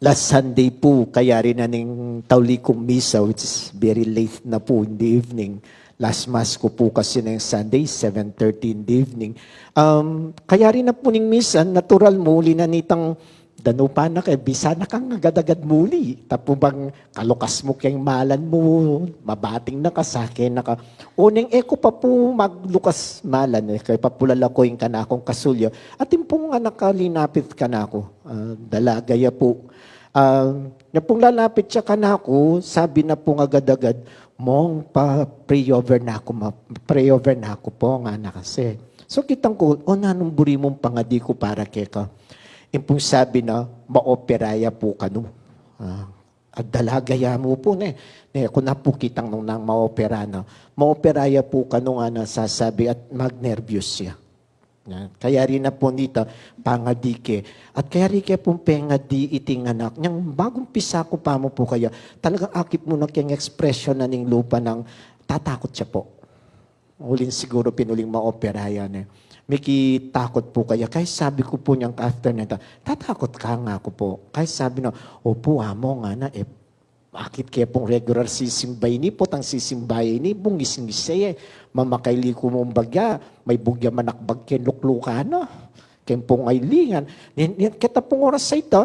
Last Sunday po, kaya rin na ning tawli kong misa, which is very late na po in the evening. Last Mass ko po kasi na yung Sunday, 7:30 in the evening. Kaya rin na po ning misa, natural muli na nitang dano pa na kay bisa na kang agad-agad muli. Tapo bang kalukas mo kayong malan mo, mabating na ka sa akin na ka. Uneng eko pa po maglukas malan, kay papulala ko yung kanakong kasulyo. At yung pong anak ka linapit ka na ako, dalagaya po. Na pong lalapit siya kanako, sabi na pong agad-agad, Mong, pray over na ako, pray over na ako po, nga na kasi. So kitang ko, nanong buri mong pangadi ko para keka. Yung pong sabi na, maoperaya po ka no. At dalagaya mo po ne. Kung na po kitang nung nang maopera na, maoperaya po ka no nga nasasabi at mag-nervous siya. Kaya rin na po nita, pangadike. At kaya rin kaya pong pengadi iting anak. Niyang bagong pisa ko pa mo po kaya, talagang akip mo na kayang ekspresyon na ning lupa ng tatakot siya po. Ulin siguro pinuling maopera yan eh. May takot po kaya. Kahit sabi ko po niyang after nito, tatakot ka nga ako po. Kahit sabi na, opo amo nga na eh, bakit kaya pong regular sisimbay ni po, tang sisimbay ni, bungis-ngis mamakayli ko mong bagya, may bugya manakbag kinlukluka na, kaya pong aylingan. Kita pong oras sa ito,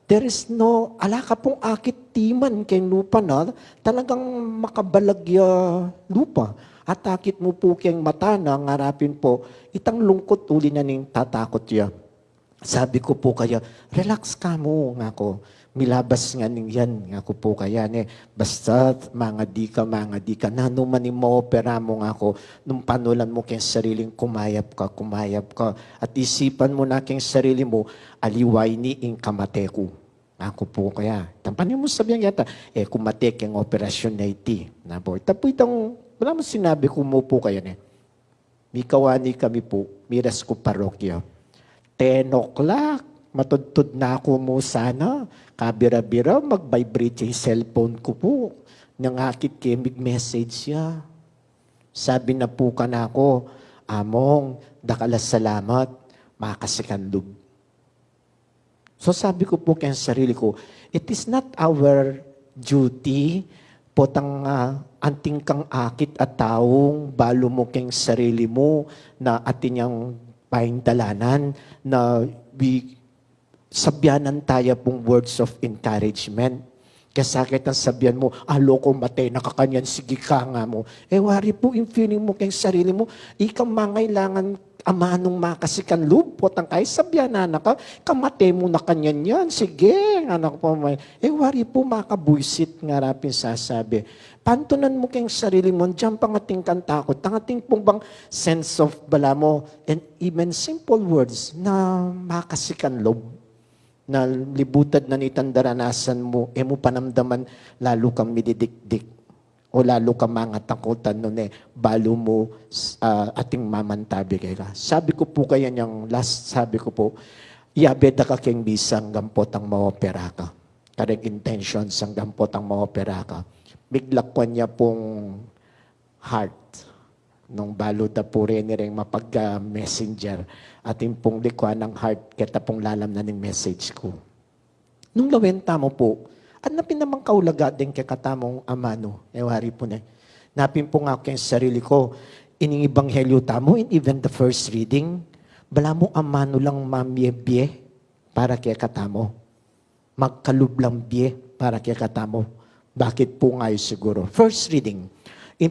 there is no, alaka pong akit timan kay lupa na, talagang makabalagya lupa. At akit mo po kayang mata na, ngarapin po, itang lungkot uli na ning tatakot ya. Sabi ko po kaya, relax ka mo nga ko. Milabas nga ning yan nga ko po kaya ne. Basta mga di ka. Nano man yung maopera mo nga ko. Nung panulan mo kayong sariling kumayap ka. At isipan mo na kayong sarili mo, aliway ni ing kamate ko. Ako po kaya. Tampanin mo sabihan yata, kumate kayong operasyon na iti. Tapo itong, wala mo sinabi ko mo po kaya ne. Mikawani kami po, miras ko parokya. 10 o'clock, matudtod na ako mo sana. Kabira-bira, mag-vibrate yung cellphone ko po. Nangakit kemig message siya. Sabi na po ka na ako, Among, dakalas salamat, makasikanlog. So sabi ko po kaya sarili ko, it is not our duty, potang anting kang akit at taong balo mo kayong sarili mo na atin yung paingdalanan na sabyanan tayo pong words of encouragement. Kasakit ang sabyan mo, loko matay, nakakanyan, sige ka nga mo. Wari po yung feeling mo kayong sarili mo, ikang mangailangan amanong makasikan loob, potang kayo sabyanan na ka, kamate mo na kanyan yan, sige, anak po may. Wari po makabuisit nga rapin sasabi. Pantunan mo kayong sarili mo, diyan pangating kang takot, tangating pong bang sense of bala mo, and even simple words na makasikan loob, na libutad na nitandaranasan mo, mo panamdaman, lalo kang mididikdik, o lalo kang mga takutan nun balo mo ating mamantabi kaya ka. Sabi ko po kaya niyang last, sabi ko po, iabeda ka keng bisang gampot ang maopera ka. Kareng intentions ang gampot ang maopera ka. Biglakwan niya pong heart nung balo da po rin mapag-messenger at yung pong likwa ng heart kita pong lalam na ng message ko. Nung lawenta mo po, at napin namang kaulaga din kay katamong amano, wari po na. Napin po nga kayong sarili ko, ining ibanghelyo tamo, in even the first reading, bala mo amano lang mamyebye para kay katamo. Magkalublang bye para kay katamo. Bakit po nga siguro? First reading,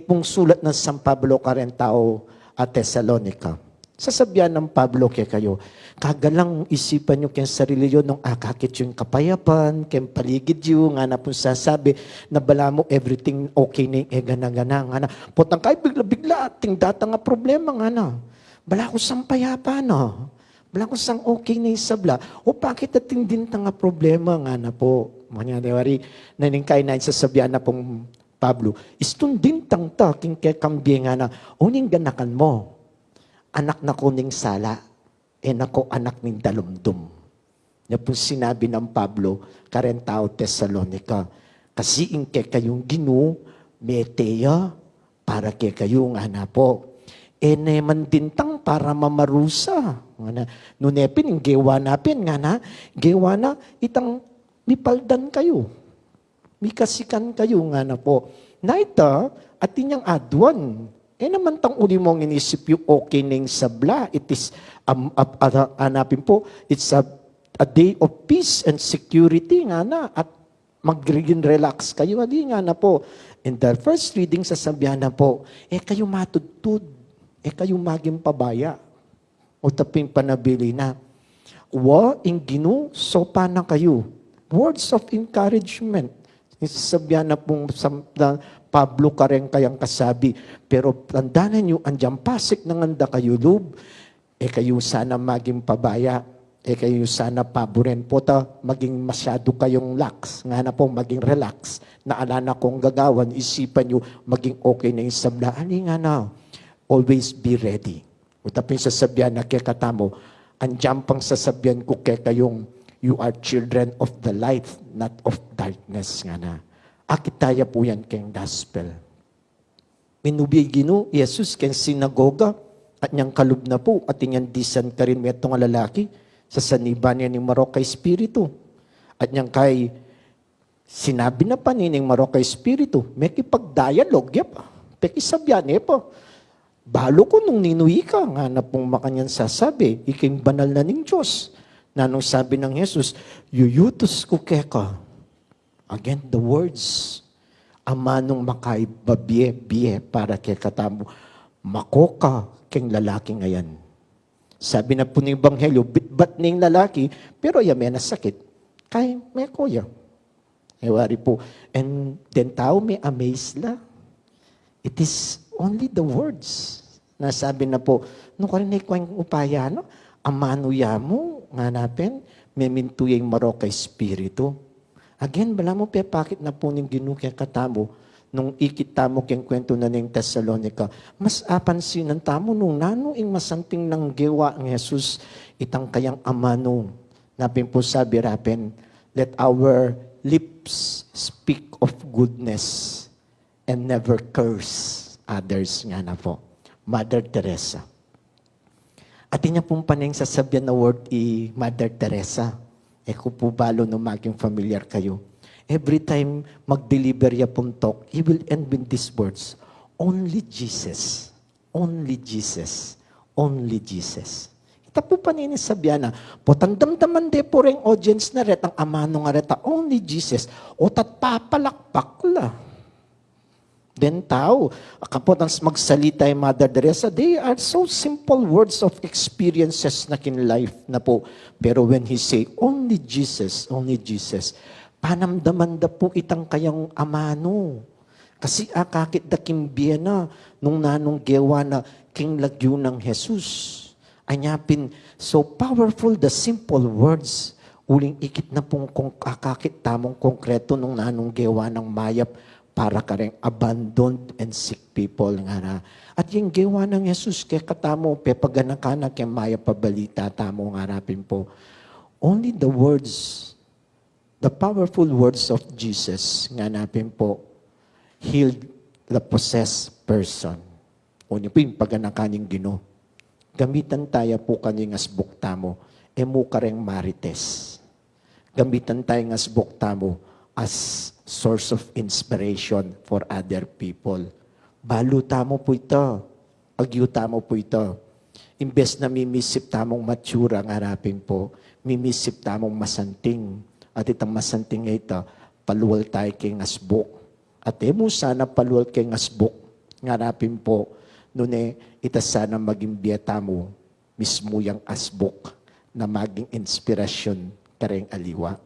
pong sulat ng San Pablo Carentao at Thessalonica. Sasabihan ng Pablo kaya kayo, kagalang isipan nyo kayong sarili yun nung akakit yung kapayapan, kayong paligid yun, nga na po sasabi, na bala mo everything okay na yung gana-gana, nga na. Potang kayo bigla-bigla, ating data nga problema, nga na. Bala ko sang payapan, no? Bala ko sang okay na yung sabla. O bakit ating din nga problema, nga na po. Mga newari, naningkay na yung sasabihan na pong Pablo, istundin tang taking kay kambye nga na, uning ganakan mo, anak na kuning sala, nako anak ning dalumdum. Na po sinabi ng Pablo, Carentao Thessalonica, kasi inke kayong ginu, meteya, para kay kayong ana po. Neman dintang para mamarusa. Nunepin, gewa napin nga na, gewa na, itang May paldan kayo. May kasikan kayo nga na po. Naita, at inyang adwan. Naman tang uli mong inisip yung okay ning sabla. It is, hanapin po, it's a day of peace and security nga na. At mag-regin relax kayo. Adi nga na po. In the first reading, sasabihan na po, kayo matudtud. Kayo maging pabaya. O taping panabili na. Ing ginu, sopa na kayo. Words of encouragement. Sasabihan na pong Pablo ka rin kayang kasabi. Pero tandaan nyo, andyang pasik ng anda kayo loob. Kayo sana maging pabaya. Kayo sana paboren po ta, maging masyado kayong lax. Nga na po, maging relax. Naalala kong gagawan, isipan nyo, maging okay na yung sabla. Ani nga na, always be ready. O tapos sasabihan na katamo, andyang pang sasabihan ko kayong, you are children of the light, not of darkness nga na. Akitaya po yan kayong gospel. Minubay gino, Jesus kayong sinagoga, at niyang kalub na po, at inyang disan ka rin may itong lalaki, sa saniba niya ni Marokay Espiritu. At niyang kay, sinabi na pa nining Marokay Espiritu, may kipag-dialogue, yep, pekisabyan, po. Balo ko nung ninuwi ka, nga na pong makanyan sasabi, iking banal na ning Diyos. Na nung sabi ng Jesus, yuyutos ko keka. Again, the words, amanong makay babye-biye para kay katamo, makoka keng lalaki ngayon. Sabi na po ng Ebanghelyo, bitbat ning lalaki, pero may nasakit. Kay may kuya. Ewari po. And then tao may amaze la. It is only the words. Nasabi na po, nung karinig ko yung upaya, no? Amano yamo, nganapin, may mintuyeng Marokay Espiritu. Again, bala mo pepakit na po ng ginukya katamo, nung ikita mo keng kwento na ng Thessalonica, mas apansin ng tamo nung nanuing masanting ng gewa ng Jesus, itang kayang amano. Napin po sabi rapin, let our lips speak of goodness and never curse others nga na po. Mother Teresa. At inya pong paneng sasabihan na word Mother Teresa. Kung po balo no maging familiar kayo. Every time mag-deliver ya pong talk, he will end with these words, only Jesus, only Jesus, only Jesus. Ita po panini sabihan na, po tandamdaman de po rin audience na ret, ang amano nga reta, only Jesus, o tat papalakpak la. Then tao, kapot ang magsalita yung Mother Teresa, they are so simple words of experiences na kin life na po. Pero when he say, only Jesus, panamdaman da po itang kayang amano. Kasi akakit da kimbiya na, nung nanong gewa na king lagyo ng Jesus. Anyapin, so powerful the simple words. Uling ikit na pong akakit tamong konkreto nung nanong gewa ng mayap, para ka rin abandoned and sick people nga na. At yung gawa ng Jesus, kaya katamo, pepagana kaya maya pabalita, tamo nga rapin po. Only the words, the powerful words of Jesus, nga napin po, healed the possessed person. O niyo po yung paganakaning Gino. Gamitan tayo po kanyang asbuk tamo, mo ka rin marites. Gamitan tayo ng asbuk tamo as source of inspiration for other people. Baluta mo po ito. Agyuta mo po ito. Imbes na mimisip tamong matura ng harapin po, mimisip tamong masanting. At itang masanting ito, paluwal tayo kay ngasbuk. At mo sana paluwal kay ngasbuk. Ng harapin po, nune, ita sana maging biyata mo, mismo yung asbuk na maging inspirasyon kareng aliwa.